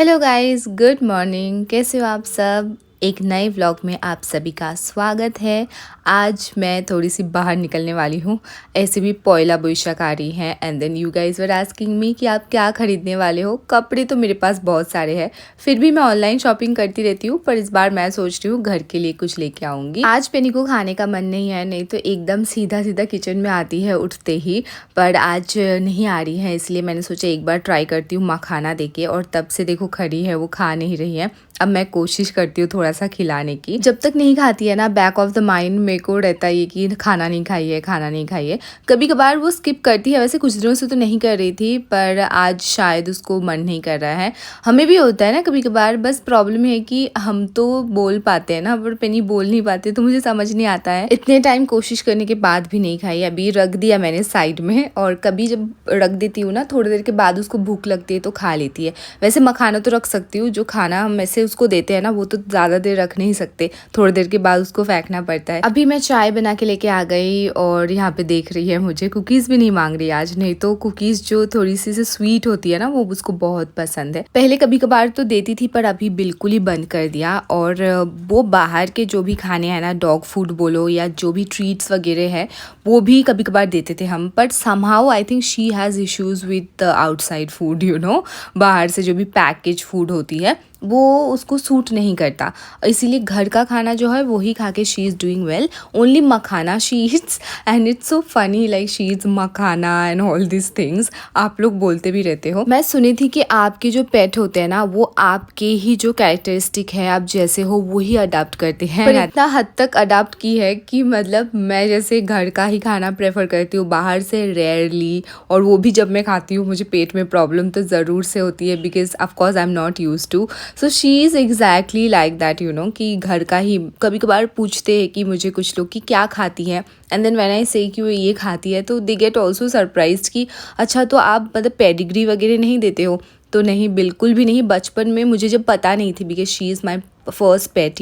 Hello guys, good morning. कैसे हो आप सब? एक नए व्लॉग में आप सभी का स्वागत है। आज मैं थोड़ी सी बाहर निकलने वाली हूँ। ऐसे भी पॉइला बोईशाख आ रही है and then you guys were asking me कि आप क्या खरीदने वाले हो। कपड़े तो मेरे पास बहुत सारे हैं, फिर भी मैं ऑनलाइन शॉपिंग करती रहती हूँ, पर इस बार मैं सोच रही हूँ घर के लिए कुछ लेके आऊँगी। आज पेनी को खाने का मन नहीं है, नहीं तो एकदम सीधा सीधा किचन में आती है उठते ही, पर आज नहीं आ रही है, इसलिए मैंने सोचा एक बार ट्राई करती हूँ मखाना देके। और तब से देखो खड़ी है, वो खा नहीं रही है। अब मैं कोशिश करती हूँ थोड़ा सा खिलाने की। जब तक नहीं खाती है ना, बैक ऑफ द माइंड मेरे को रहता है कि खाना नहीं खाइए, खाना नहीं खाइए। कभी कभार वो स्किप करती है, वैसे कुछ दिनों से तो नहीं कर रही थी, पर आज शायद उसको मन नहीं कर रहा है। हमें भी होता है ना कभी कभार, बस प्रॉब्लम है कि हम तो बोल पाते हैं ना, पर पेनी बोल नहीं पाते, तो मुझे समझ नहीं आता है। इतने टाइम कोशिश करने के बाद भी नहीं खाई। अभी रख दिया मैंने साइड में, और कभी जब रख देती हूँ ना, थोड़ी देर के बाद उसको भूख लगती है तो खा लेती है। वैसे मखाना तो रख सकती हूँ, जो खाना हम ऐसे उसको देते हैं ना, वो तो ज़्यादा देर रख नहीं सकते, थोड़ी देर के बाद उसको फेंकना पड़ता है। अभी मैं चाय बना के लेके आ गई, और यहाँ पे देख रही है मुझे कुकीज़ भी नहीं मांग रही आज। नहीं तो कुकीज़ जो थोड़ी सी से स्वीट होती है ना, वो उसको बहुत पसंद है। पहले कभी कभार तो देती थी, पर अभी बिल्कुल ही बंद कर दिया। और वो बाहर के जो भी खाने हैं ना, डॉग फूड बोलो या जो भी ट्रीट्स वगैरह है, वो भी कभी कभार देते थे हम। But somehow I think she has issues with outside food, बाहर से जो भी पैकेज फूड होती है वो उसको सूट नहीं करता, इसीलिए घर का खाना जो है वही खा के she is doing well. Only makhana she Yeats, and it's so funny, like she Yeats makhana and all this things. आप लोग बोलते भी रहते हो। मैं सुनी थी कि आपके जो पेट होते हैं ना, वो आपके ही जो कैरेक्टरिस्टिक है, आप जैसे हो वही अडाप्ट करते हैं। पर इतना हद तक अडाप्ट की है कि मतलब मैं जैसे घर का ही खाना प्रेफर करती हूँ, बाहर से रेयरली। और वो भी जब मैं खाती हूँ मुझे पेट में प्रॉब्लम तो ज़रूर से होती है, because of course I am not used to. So she is exactly like that, कि घर का ही। कभी कभार पूछते हैं कि मुझे कुछ लोग कि क्या खाती है, एंड देन व्हेन आई से कि वो ये खाती है, तो दे गेट ऑल्सो सरप्राइज्ड कि अच्छा तो आप मतलब पेडिग्री वगैरह नहीं देते हो। तो नहीं, बिल्कुल भी नहीं। बचपन में मुझे जब पता नहीं थी, because she is my first pet,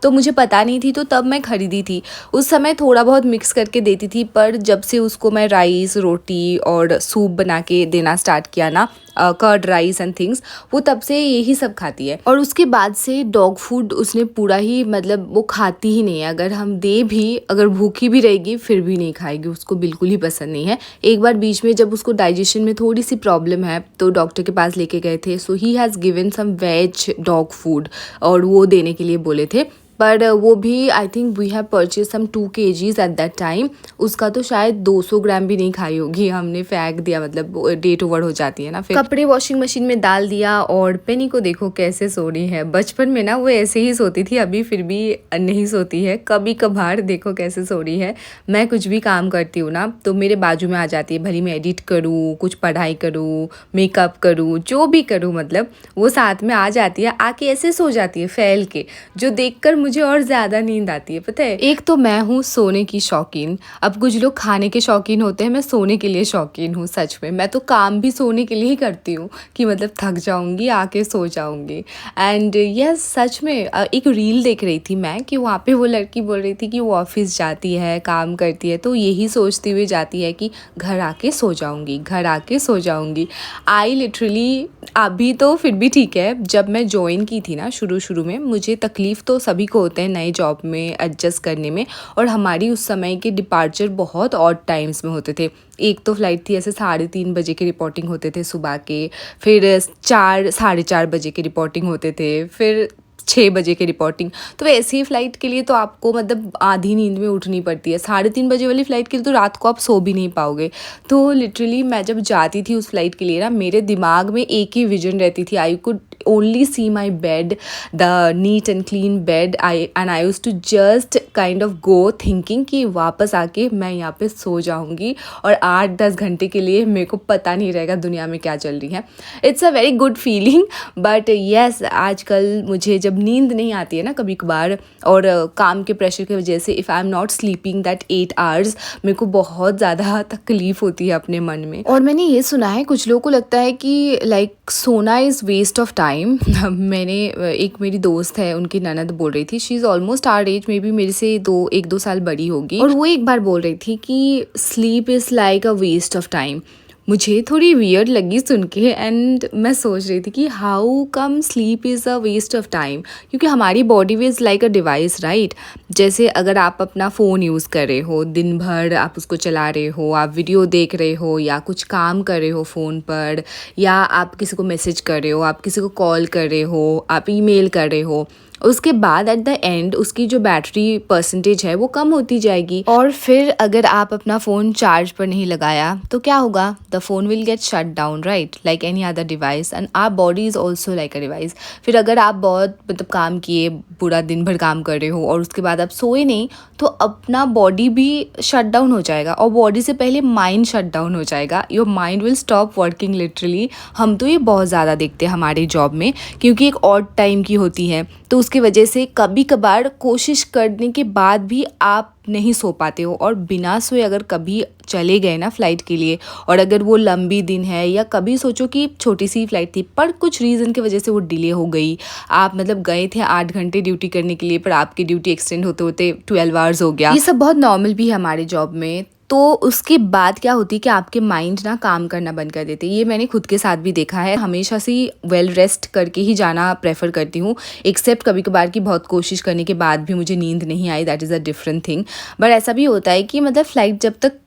तो मुझे पता नहीं थी, तो तब मैं खरीदी थी। उस समय थोड़ा बहुत मिक्स करके देती थी, पर जब से उसको मैं राइस, रोटी और सूप बना के देना स्टार्ट किया ना, कर्ड राइस एंड थिंग्स, वो तब से यही सब खाती है। और उसके बाद से डॉग फूड उसने पूरा ही मतलब वो खाती ही नहीं है। अगर हम दे भी, अगर भूखी भी रहेगी फिर भी नहीं खाएगी, उसको बिल्कुल ही पसंद नहीं है। एक बार बीच में जब उसको डाइजेशन में थोड़ी सी प्रॉब्लम है, तो डॉक्टर के पास लेके गए थे, so he has given some veg dog food, और वो देने के लिए बोले थे। पर वो भी I think we have purchase some 2 kgs at that time. उसका तो शायद 200 ग्राम भी नहीं खाई होगी, हमने फेंक दिया, मतलब डेट ओवर हो जाती है ना। फिर कपड़े वॉशिंग मशीन में डाल दिया, और पेनी को देखो कैसे सो रही है। बचपन में ना वो ऐसे ही सोती थी, अभी फिर भी नहीं सोती है। कभी कभार देखो कैसे सो रही है। मैं कुछ भी काम करती हूँ ना, तो मेरे बाजू में आ जाती है, भले मैं एडिट करूँ, कुछ पढ़ाई करूँ, मेकअप करूँ, जो भी करूँ, मतलब वो साथ में आ जाती है, आके ऐसे सो जाती है फैल के, जो देखकर मुझे और ज़्यादा नींद आती है। पता है, एक तो मैं हूँ सोने की शौकीन, अब कुछ लोग खाने के शौकीन होते हैं, मैं सोने के लिए शौकीन हूँ। सच में मैं तो काम भी सोने के लिए ही करती हूँ, कि मतलब थक जाऊँगी आके सो जाऊँगी। एंड यस, सच में एक रील देख रही थी मैं, कि वहाँ पे वो लड़की बोल रही थी कि वो ऑफिस जाती है, काम करती है, तो यही सोचती हुई जाती है कि घर आके सो जाऊँगी, घर आके सो जाऊँगी। आई लिटरली, अभी तो फिर भी ठीक है, जब मैं ज्वाइन की थी ना शुरू में, मुझे तकलीफ़ तो सभी को होते हैं नए जॉब में एडजस्ट करने में। और हमारी उस समय के डिपार्चर बहुत ऑड टाइम्स में होते थे। एक तो फ्लाइट थी ऐसे 3:30 बजे के रिपोर्टिंग होते थे सुबह के, फिर 4 साढ़े 4 बजे के रिपोर्टिंग होते थे, फिर 6 बजे की रिपोर्टिंग। तो ऐसी ही फ़्लाइट के लिए तो आपको मतलब आधी नींद में उठनी पड़ती है। 3:30 बजे वाली फ़्लाइट के लिए तो रात को आप सो भी नहीं पाओगे। तो लिटरली मैं जब जाती थी उस फ़्लाइट के लिए ना, मेरे दिमाग में एक ही विजन रहती थी, I could only see my bed, the neat and clean bed, I used to just kind of go thinking कि वापस आके मैं यहाँ पे सो जाऊँगी, और 8-10 घंटे के लिए मेरे को पता नहीं रहेगा दुनिया में क्या चल रही है। It's a very good feeling. But yes, आजकल मुझे जब नींद नहीं आती है ना कभी कभार, और काम के प्रेशर की वजह से if I am not sleeping that 8 hours, मेरे को बहुत ज़्यादा तकलीफ़ होती है अपने मन में। और मैंने ये सुना है, कुछ लोगों को लगता है कि लाइक सोना इज़ वेस्ट ऑफ टाइम। मैंने एक मेरी दोस्त है, उनकी ननद बोल रही थी, she is almost our age, maybe मेरे से 1-2 साल बड़ी होगी, और वो एक बार बोल रही थी कि sleep is like a waste of time. मुझे थोड़ी वियर्ड लगी सुन के एंड मैं सोच रही थी कि how come sleep is a waste of time, क्योंकि हमारी body is like a device right. जैसे अगर आप अपना फ़ोन यूज़ कर रहे हो, दिन भर आप उसको चला रहे हो, आप वीडियो देख रहे हो या कुछ काम कर रहे हो फ़ोन पर, या आप किसी को मैसेज कर रहे हो, आप किसी को कॉल कर रहे हो, आप ईमेल कर रहे हो, उसके बाद एट द एंड उसकी जो बैटरी परसेंटेज है वो कम होती जाएगी। और फिर अगर आप अपना फ़ोन चार्ज पर नहीं लगाया तो क्या होगा, the phone will get shut down right, like any other device, and our body is also like a device. फिर अगर आप बहुत मतलब काम किए, पूरा दिन भर काम कर रहे हो और उसके बाद आप सोए नहीं, तो अपना बॉडी भी शट डाउन हो जाएगा, और बॉडी से पहले माइंड शट डाउन हो जाएगा। Your mind will stop working literally. हम तो ये बहुत ज़्यादा देखते हैं हमारे जॉब में, क्योंकि एक ऑड टाइम की होती है, तो उसकी वजह से कभी कभार कोशिश करने के बाद भी आप नहीं सो पाते हो, और बिना सोए अगर कभी चले गए ना फ़्लाइट के लिए, और अगर वो लंबी दिन है, या कभी सोचो कि छोटी सी फ़्लाइट थी पर कुछ रीज़न की वजह से वो डिले हो गई, आप मतलब गए थे 8 घंटे ड्यूटी करने के लिए पर आपकी ड्यूटी एक्सटेंड होते होते 12 आवर्स हो गया, ये सब बहुत नॉर्मल भी है हमारे जॉब में। तो उसके बाद क्या होती है कि आपके माइंड ना काम करना बंद कर देते हैं। ये मैंने खुद के साथ भी देखा है। हमेशा से वेल रेस्ट करके ही जाना प्रेफर करती हूँ, एक्सेप्ट कभी कभार की बहुत कोशिश करने के बाद भी मुझे नींद नहीं आई, that is a different thing. But ऐसा भी होता है कि मतलब फ़्लाइट जब तक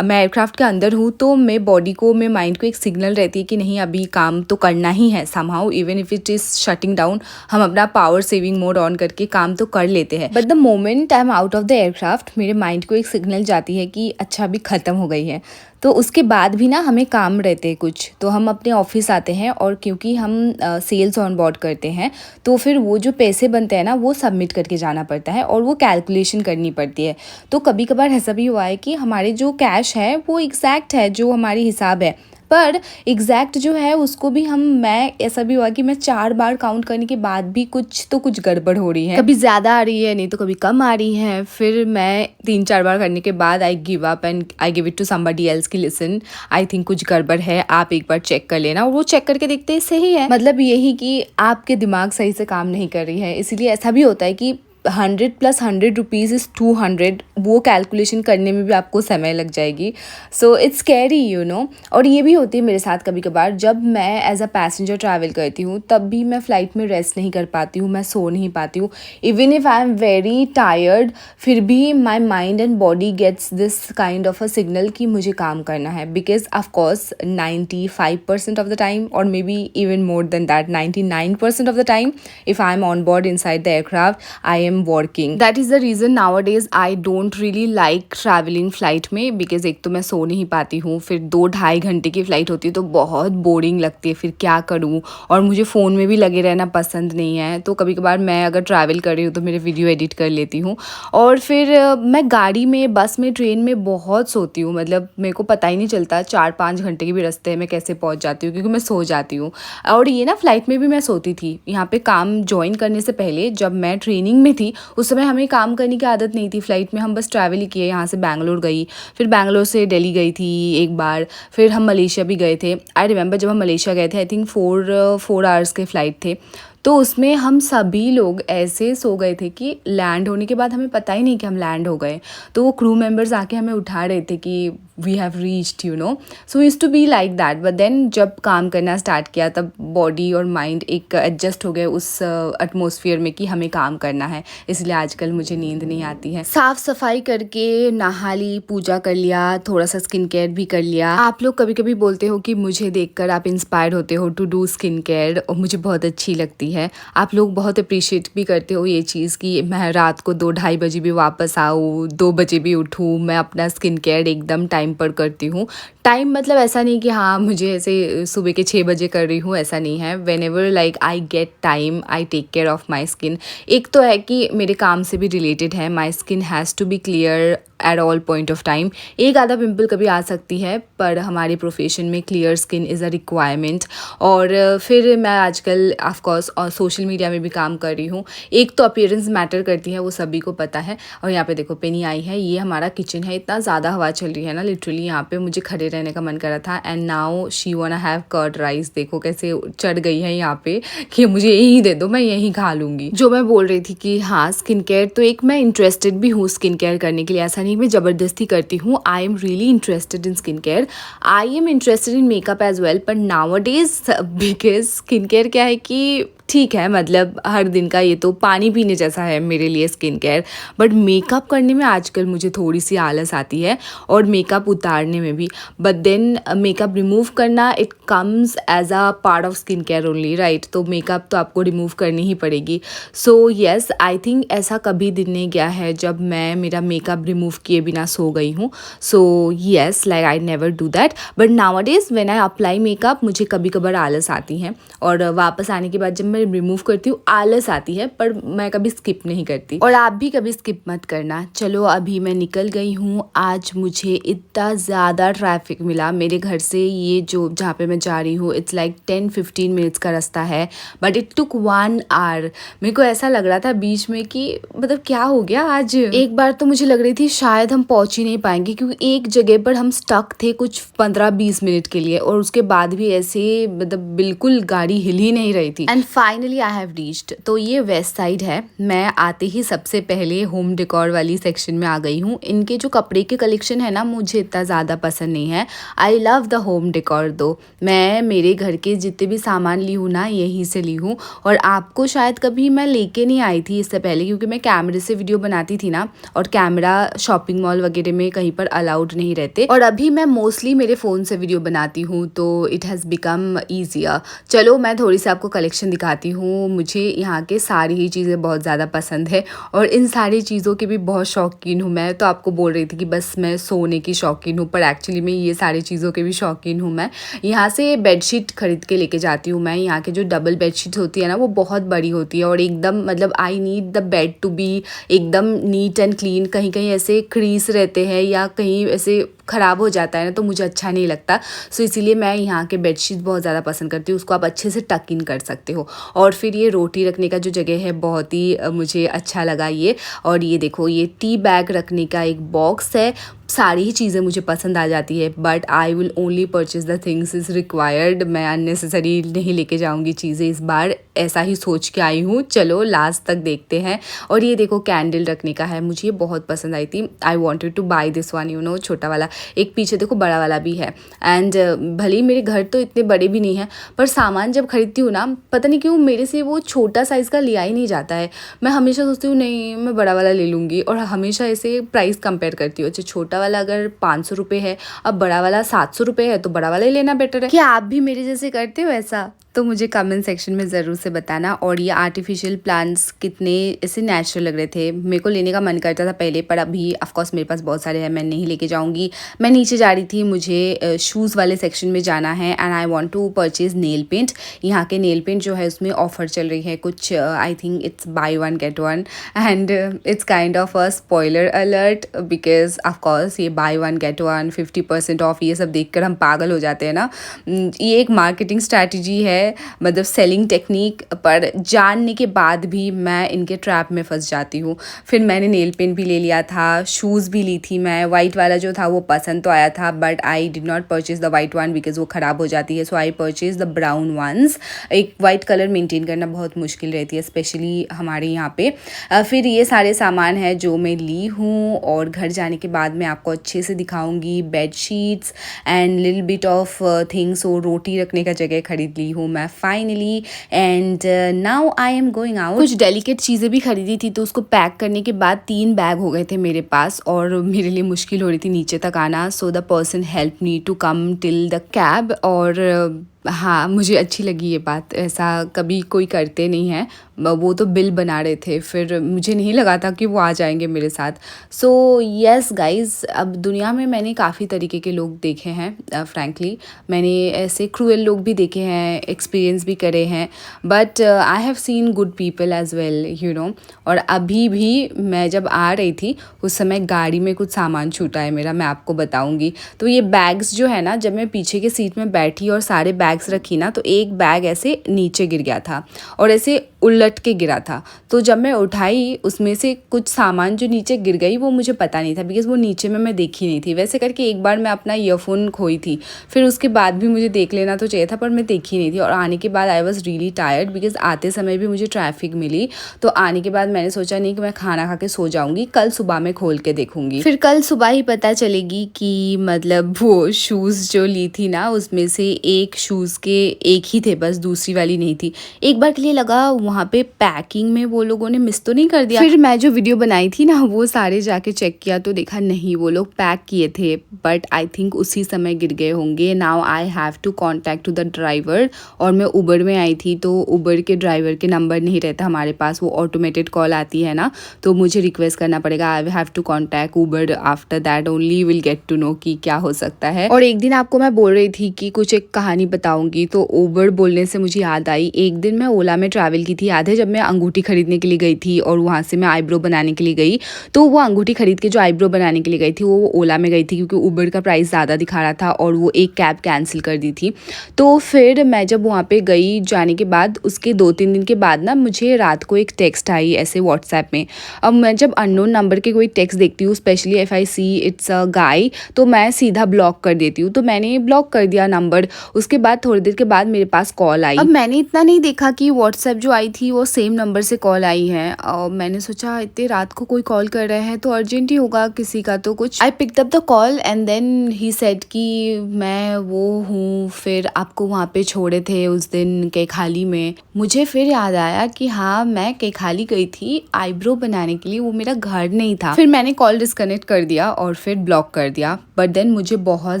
मैं एयरक्राफ्ट के अंदर हूँ तो मैं बॉडी को, मैं माइंड को एक सिग्नल रहती है कि नहीं अभी काम तो करना ही है, somehow even if it is shutting down, हम अपना पावर सेविंग मोड ऑन करके काम तो कर लेते हैं। But the moment I am out of the aircraft, मेरे माइंड को एक सिग्नल जाती है कि अच्छा अभी ख़त्म हो गई है। तो उसके बाद भी ना हमें काम रहते हैं कुछ, तो हम अपने ऑफिस आते हैं, और क्योंकि हम सेल्स ऑन बोर्ड करते हैं तो फिर वो जो पैसे बनते हैं ना वो सबमिट करके जाना पड़ता है, और वो कैलकुलेशन करनी पड़ती है। तो कभी कभार ऐसा भी हुआ है कि हमारे जो कैश है वो एग्जैक्ट है, जो हमारी हिसाब है, पर एग्जैक्ट जो है उसको भी मैं ऐसा भी हुआ कि मैं 4 बार काउंट करने के बाद भी कुछ गड़बड़ हो रही है, कभी ज़्यादा आ रही है नहीं तो कभी कम आ रही है। फिर मैं 3-4 बार करने के बाद I give up and I give it to somebody else की लिसन, आई थिंक कुछ गड़बड़ है, आप एक बार चेक कर लेना। और वो चेक करके देखते हैं सही है, मतलब यही कि आपके दिमाग सही से काम नहीं कर रही है। इसीलिए ऐसा भी होता है कि 100 + 100 रुपीज़ इज़ 200, वो कैलकुलेशन करने में भी आपको समय लग जाएगी। So it's scary you know. और ये भी होती है मेरे साथ कभी कभार, जब मैं एज अ पैसेंजर ट्रैवल करती हूँ तब भी मैं फ़्लाइट में रेस्ट नहीं कर पाती हूँ, मैं सो नहीं पाती हूँ। Even if I am very tired, फिर भी my mind and body gets this kind of a signal कि मुझे काम करना है, because of course 95% of the time, और maybe even more than that 99% of the time, if I am on board inside the aircraft, I am working. That is the reason nowadays I don't really like traveling flight में, because एक तो मैं सो नहीं पाती हूँ, फिर 2-2.5 घंटे की फ़्लाइट होती है तो बहुत बोरिंग लगती है, फिर क्या करूँ, और मुझे फ़ोन में भी लगे रहना पसंद नहीं है। तो कभी कभार मैं अगर ट्रैवल कर रही हूँ तो मेरे वीडियो एडिट कर लेती हूँ, और फिर मैं गाड़ी में, बस में, ट्रेन में बहुत सोती हूँ, मतलब मेरे को पता ही नहीं चलता 4-5 घंटे के भी रास्ते में कैसे पहुँच जाती हूँ, क्योंकि मैं सो जाती हूँ। और ये ना फ़्लाइट में भी मैं सोती थी। यहाँ पे काम ज्वाइन करने से पहले जब मैं ट्रेनिंग में थी उस समय हमें काम करने की आदत नहीं थी फ़्लाइट में, हम बस ट्रैवल ही किए। यहाँ से बैंगलोर गई, फिर बैंगलोर से दिल्ली गई थी एक बार, फिर हम मलेशिया भी गए थे। आई रिमेंबर जब हम मलेशिया गए थे, आई थिंक 4 आवर्स के फ़्लाइट थे, तो उसमें हम सभी लोग ऐसे सो गए थे कि लैंड होने के बाद हमें पता ही नहीं कि हम लैंड हो गए। तो वो क्रू मेंबर्स आके हमें उठा रहे थे कि we have reached you know. So used to be like that, but then जब काम करना स्टार्ट किया तब बॉडी और माइंड एक एडजस्ट हो गए उस एटमॉस्फेयर में कि हमें काम करना है, इसलिए आजकल मुझे नींद नहीं आती है। साफ़ सफाई करके नहा ली, पूजा कर लिया, थोड़ा सा स्किन केयर भी कर लिया। आप लोग कभी कभी बोलते हो कि मुझे देखकर आप इंस्पायर्ड होते हो टू डू स्किन केयर, और मुझे बहुत अच्छी लगती है। आप लोग बहुत अप्रिशिएट भी करते हो ये चीज़ कि मैं रात को 2-2:30 बजे भी वापस आऊँ, 2 बजे भी उठूँ, मैं अपना स्किन केयर एकदम टाइम पर करती हूँ। टाइम मतलब ऐसा नहीं कि हाँ मुझे ऐसे सुबह के 6 बजे कर रही हूँ, ऐसा नहीं है। Whenever like I get time I take care of my skin. एक तो है कि मेरे काम से भी रिलेटेड है, my skin has to be clear at all point of time. एक आधा पिंपल कभी आ सकती है, पर हमारे प्रोफेशन में clear skin is a requirement. और फिर मैं आजकल ऑफकोर्स सोशल मीडिया में भी काम कर रही हूँ। एक तो अपीयरेंस मैटर करती है, वो सभी को पता है। और यहाँ पे देखो पेनी आई है, ये हमारा किचन है। इतना ज़्यादा हवा चल रही है ना, लिटरली यहाँ पे मुझे खड़े रहने का मन कर रहा था। And now she wanna have curd rice. देखो कैसे चढ़ गई है यहाँ पे कि मुझे यही दे दो, मैं यही खा लूँगी। जो मैं बोल रही थी कि हाँ स्किन केयर तो एक मैं इंटरेस्टेड भी हूँ स्किन केयर करने के लिए, ऐसा नहीं मैं ज़बरदस्ती करती हूँ। I am really interested in skin care, I am interested in makeup as well, पर nowadays because skin care क्या है कि ठीक है, मतलब हर दिन का ये तो पानी पीने जैसा है मेरे लिए स्किन केयर, बट मेकअप करने में आजकल मुझे थोड़ी सी आलस आती है और मेकअप उतारने में भी। बट देन मेकअप रिमूव करना it comes as a part of skin care only, right? तो मेकअप तो आपको रिमूव करनी ही पड़ेगी। सो येस, आई थिंक ऐसा कभी दिन नहीं गया है जब मैं मेरा मेकअप रिमूव किए बिना सो गई हूँ। So yes, like I never do that, but nowadays when I apply makeup मुझे कभी कभार आलस आती है और वापस आने के बाद जब मैं रिमूव करती हूँ आलस आती है, पर मैं कभी स्किप नहीं करती और आप भी कभी स्किप मत करना। चलो अभी मैं निकल गई हूँ। आज मुझे इतना ज़्यादा ट्रैफिक मिला मेरे घर से, ये जो जहाँ पे मैं जा रही हूँ इट्स लाइक 10-15 मिनट्स का रास्ता है, बट इट टुक 1 आवर। मेरे को ऐसा लग रहा था बीच में कि मतलब क्या हो गया आज। एक बार तो मुझे लग रही थी शायद हम पहुँच ही नहीं पाएंगे, क्योंकि एक जगह पर हम स्टक थे कुछ 15-20 मिनट के लिए और उसके बाद भी ऐसे मतलब बिल्कुल गाड़ी हिल ही नहीं रही थी। And finally I have reached. तो ये वेस्ट साइड है। मैं आते ही सबसे पहले होम डेकोर वाली सेक्शन में आ गई हूँ। इनके जो कपड़े के कलेक्शन है ना, मुझे इतना ज़्यादा पसंद नहीं है। I love the home decor दो। मैं मेरे घर के जितने भी सामान ली हूँ ना, यहीं से ली हूँ। और आपको शायद कभी मैं लेके नहीं आई थी इससे पहले, क्योंकि मैं कैमरे से वीडियो बनाती थी ना, और कैमरा शॉपिंग मॉल वगैरह में कहीं पर अलाउड नहीं रहते, और अभी मैं मोस्टली मेरे फ़ोन से वीडियो बनाती हूँ, तो इट हैज़ बिकम ईजियर। चलो मैं थोड़ी सी आपको कलेक्शन दिखाती हूँ। मुझे यहाँ के सारी ही चीज़ें बहुत ज़्यादा पसंद है और इन सारी चीज़ों की भी बहुत शौकीन हूँ। मैं तो आपको बोल रही थी कि बस मैं सोने की शौकीन हूँ, पर एक्चुअली में ये सारी चीज़ों के भी शौकीन हूँ। मैं यहाँ से बेडशीट खरीद के लेके जाती हूँ। मैं यहाँ के जो डबल बेडशीट होती है ना, वो बहुत बड़ी होती है और एकदम मतलब I need the bed to be एकदम नीट एंड क्लीन। कहीं कहीं ऐसे क्रीज रहते हैं या कहीं ऐसे ख़राब हो जाता है ना, तो मुझे अच्छा नहीं लगता। सो इसीलिए मैं यहाँ के बेडशीट बहुत ज़्यादा पसंद करती हूँ। उसको आप अच्छे से टक इन कर सकते हो। और फिर ये रोटी रखने का जो जगह है बहुत ही मुझे अच्छा लगा ये। और ये देखो, ये टी बैग रखने का एक बॉक्स है। सारी ही चीज़ें मुझे पसंद आ जाती है, but I will only purchase the things is required. मैं अननेसेसरी नहीं लेके जाऊँगी चीज़ें इस बार, ऐसा ही सोच के आई हूँ। चलो लास्ट तक देखते हैं। और ये देखो, कैंडल रखने का है, मुझे ये बहुत पसंद आई थी। I wanted two by this one, you know, छोटा वाला। एक पीछे देखो बड़ा वाला भी है। एंड भले ही मेरे घर तो इतने बड़े भी नहीं है, पर सामान जब खरीदती हूँ ना, पता नहीं क्यों मेरे से वो छोटा साइज़ का लिया ही नहीं जाता है। मैं हमेशा सोचती हूँ नहीं मैं बड़ा वाला ले लूँगी, और हमेशा ऐसे प्राइस कंपेयर करती हूँ। अच्छा, छोटा वाला अगर 500 रुपये है, अब बड़ा वाला 700 रुपये है, तो बड़ा वाला ही लेना बेटर है। क्या आप भी मेरे जैसे करते हो ऐसा? तो मुझे कमेंट सेक्शन में ज़रूर से बताना। और ये आर्टिफिशियल प्लांट्स कितने ऐसे नेचुरल लग रहे थे। मेरे को लेने का मन करता था पहले, पर अभी ऑफकोर्स मेरे पास बहुत सारे हैं, मैं नहीं लेके जाऊंगी। मैं नीचे जा रही थी, मुझे शूज़ वाले सेक्शन में जाना है and I want to purchase nail paint. यहाँ के नेल पेंट जो है उसमें ऑफ़र चल रही है कुछ, I think it's buy one get one, and it's kind of a spoiler alert, because of course ये buy one get one 50% off, ये सब देख कर हम पागल हो जाते हैं ना। ये एक मार्केटिंग स्ट्रैटेजी है, मतलब सेलिंग टेक्निक, पर जानने के बाद भी मैं इनके ट्रैप में फंस जाती हूँ। फिर मैंने नेल पेंट भी ले लिया था, शूज़ भी ली थी मैं। वाइट वाला जो था वो पसंद तो आया था, but I did not purchase the white one because वो ख़राब हो जाती है। So I purchase the brown ones. एक वाइट कलर मेंटेन करना बहुत मुश्किल रहती है, स्पेशली हमारे यहाँ पे। फिर ये सारे सामान है जो मैं ली हूँ, और घर जाने के बाद मैं आपको अच्छे से दिखाऊँगी bed sheets and little bit of things. और रोटी रखने का जगह खरीद ली हूँ मैं finally, and now I am going out. कुछ डेलिकेट चीज़ें भी खरीदी थी, तो उसको पैक करने के बाद 3 बैग हो गए थे मेरे पास, और मेरे लिए मुश्किल हो रही थी नीचे तक आना। So the person help me to come till the cab. और हाँ, मुझे अच्छी लगी ये बात, ऐसा कभी कोई करते नहीं है। वो तो बिल बना रहे थे, फिर मुझे नहीं लगा था कि वो आ जाएंगे मेरे साथ। सो येस गाइज़, अब दुनिया में मैंने काफ़ी तरीके के लोग देखे हैं। फ्रैंकली मैंने ऐसे क्रूएल लोग भी देखे हैं, एक्सपीरियंस भी करे हैं, but I have seen good people as well, you know. और अभी भी मैं जब आ रही थी उस समय गाड़ी में कुछ सामान छूटा है मेरा, मैं आपको बताऊँगी। तो ये बैग्स जो है ना, जब मैं पीछे के सीट में बैठी और सारे बैग बैग्स रखी ना, तो एक बैग ऐसे नीचे गिर गया था और ऐसे उलट के गिरा था। तो जब मैं उठाई उसमें से कुछ सामान जो नीचे गिर गई वो मुझे पता नहीं था, बिकॉज़ वो नीचे में मैं देखी नहीं थी। वैसे करके एक बार मैं अपना ईयरफ़ोन खोई थी, फिर उसके बाद भी मुझे देख लेना तो चाहिए था, पर मैं देखी नहीं थी। और आने के बाद I was really tired, because आते समय भी मुझे ट्रैफिक मिली। तो आने के बाद मैंने सोचा नहीं कि मैं खाना खा के सो जाऊँगी, कल सुबह मैं खोल के देखूँगी। फिर कल सुबह ही पता चलेगी कि मतलब वो शूज़ जो ली थी ना, उसमें से एक शूज़ के एक ही थे बस, दूसरी वाली नहीं थी। एक बार के लिए लगा वहाँ पे पैकिंग में वो लोगों ने मिस तो नहीं कर दिया। फिर मैं जो वीडियो बनाई थी ना, वो सारे जाके चेक किया तो देखा नहीं, वो लोग पैक किए थे, बट आई थिंक उसी समय गिर गए होंगे। Now I have to contact to the driver. और मैं उबर में आई थी, तो उबर के ड्राइवर के नंबर नहीं रहता हमारे पास, वो ऑटोमेटेड कॉल आती है ना, तो मुझे रिक्वेस्ट करना पड़ेगा। I have to contact Uber, after that only will get to know कि क्या हो सकता है। और एक दिन आपको मैं बोल रही थी कि कुछ एक कहानी बताऊंगी, तो उबर बोलने से मुझे याद आई, एक दिन मैं ओला में ट्रैवल की थी, याद है, जब मैं अंगूठी खरीदने के लिए गई थी और वहाँ से मैं आईब्रो बनाने के लिए गई। तो वो अंगूठी खरीद के जो आईब्रो बनाने के लिए गई थी वो ओला में गई थी, क्योंकि उबर का प्राइस ज़्यादा दिखा रहा था और वो एक कैब कैंसिल कर दी थी। तो फिर मैं जब वहाँ पे गई, जाने के बाद उसके 2-3 दिन के बाद ना मुझे रात को एक टेक्स्ट आई ऐसे व्हाट्सएप में। अब मैं जब अननोन नंबर के कोई टेक्स्ट देखती हूँ, specially if I see it's a guy, तो मैं सीधा ब्लॉक कर देती हूँ। तो मैंने ब्लॉक कर दिया नंबर। उसके बाद थोड़ी देर के बाद मेरे पास कॉल आई। अब मैंने इतना नहीं देखा कि व्हाट्सएप जो आई थी वो सेम नंबर से कॉल आई है, और मैंने सोचा इतने रात को कोई कॉल कर रहे हैं तो अर्जेंट ही होगा किसी का, तो कुछ। I picked up the call and then he said कि मैं वो हूँ, फिर आपको वहाँ पे छोड़े थे उस दिन केखाली में। मुझे फिर याद आया कि हाँ, मैं केखाली गई थी आईब्रो बनाने के लिए, वो मेरा घर नहीं था। फिर मैंने कॉल डिस्कनेक्ट कर दिया और फिर ब्लॉक कर दिया। बट देन मुझे बहुत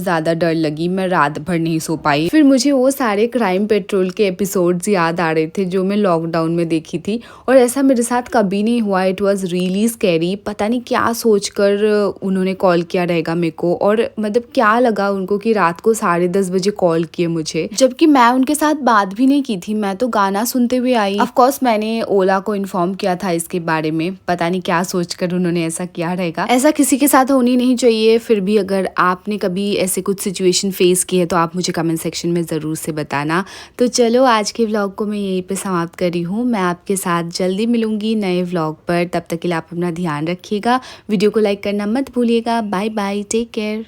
ज़्यादा डर लगी, मैं रात भर नहीं सो पाई। फिर मुझे वो सारे क्राइम पेट्रोल के एपिसोड्स याद आ रहे थे जो मैं लॉकडाउन में देखी थी, और ऐसा मेरे साथ कभी नहीं हुआ। It was really scary. पता नहीं क्या सोचकर उन्होंने कॉल किया रहेगा मेरे को, और मतलब क्या लगा उनको कि रात को 10:30 बजे कॉल किए मुझे, जबकि मैं उनके साथ बात भी नहीं की थी, मैं तो गाना सुनते हुए आई। ऑफ कोर्स मैंने ओला को इन्फॉर्म किया था इसके बारे में, पता नहीं क्या सोचकर उन्होंने ऐसा किया रहेगा। ऐसा किसी के साथ होनी नहीं चाहिए। फिर भी अगर आपने कभी ऐसे कुछ सिचुएशन फेस की है तो आप मुझे कमेंट सेक्शन में ज़रूर से बताना। तो चलो आज के व्लॉग को मैं यहीं पे समाप्त कर रही हूँ। मैं आपके साथ जल्दी मिलूंगी नए व्लॉग पर, तब तक के लिए आप अपना ध्यान रखिएगा। वीडियो को लाइक करना मत भूलिएगा। Bye bye, take care.